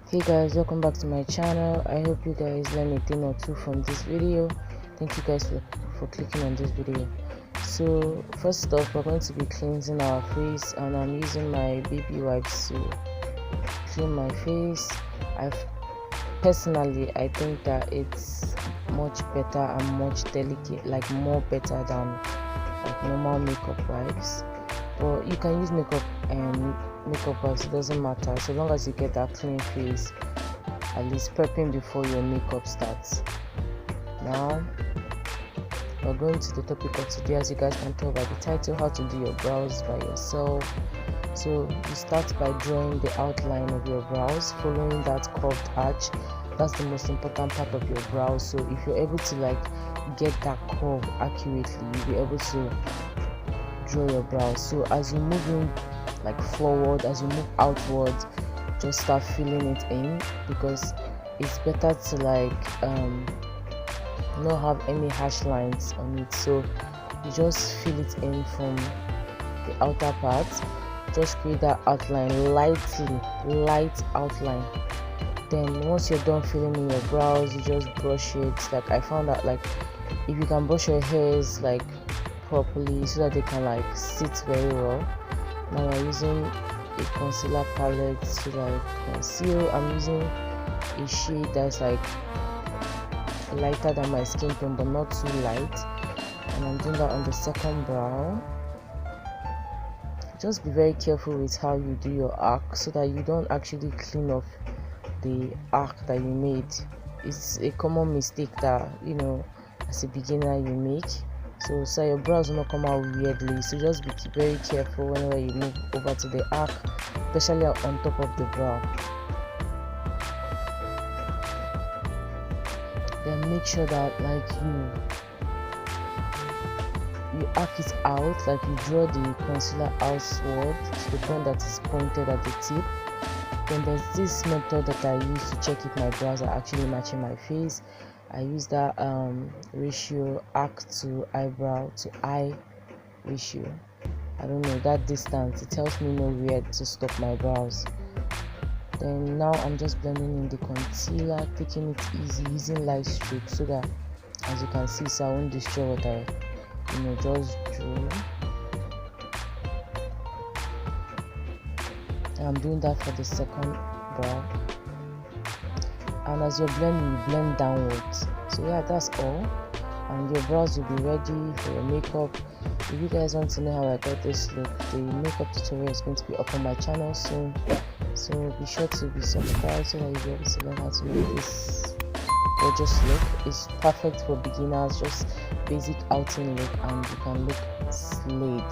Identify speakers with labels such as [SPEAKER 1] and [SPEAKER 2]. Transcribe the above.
[SPEAKER 1] Hey guys, welcome back to my channel. I hope you guys learn a thing or two from this video. Thank you guys for clicking on this video. So first off, we're going to be cleansing our face, and I'm using my baby wipes to clean my face. I think that it's much better and much delicate, like more better than like normal makeup wipes. But you can use makeup wipes, it doesn't matter, so long as you get that clean face, at least prepping before your makeup starts. Now we're going to the topic of today. As you guys can tell by the title, how to do your brows by yourself. So you start by drawing the outline of your brows, following that curved arch. That's the most important part of your brows. So if you're able to get that curve accurately, you'll be able to draw your brows. So as you move in forward, as you move outwards, just start filling it in, because it's better to not have any harsh lines on it. So you just fill it in from the outer part. Just create that outline, light outline. Then once you're done filling in your brows, you just brush it. I found out if you can brush your hairs properly so that they can sit very well. Now I'm using a concealer palette to conceal. I'm using a shade that's lighter than my skin tone but not too light, and I'm doing that on the second brow. Just be very careful with how you do your arc so that you don't actually clean off the arc that you made. It's a common mistake that as a beginner you make, so your brows will not come out weirdly. So just be very careful whenever you move over to the arc, especially on top of the brow. Then make sure that you arc it out, you draw the concealer outward to the point that is pointed at the tip. Then there's this method that I use to check if my brows are actually matching my face. I use that ratio, arc to eyebrow to eye ratio. I don't know, that distance, it tells me where to stop my brows. Then now I'm just blending in the concealer, taking it easy, using light strokes so that, as you can see, so I won't destroy what I just drew. I'm doing that for the second brow, and as you're blending, you blend downwards. So yeah, that's all, and your brows will be ready for your makeup. If you guys want to know how I got this look, the makeup tutorial is going to be up on my channel soon, so be sure to be subscribed so that you'll be able to learn how to make this gorgeous look. It's perfect for beginners, just basic outing look, and you can look slayed.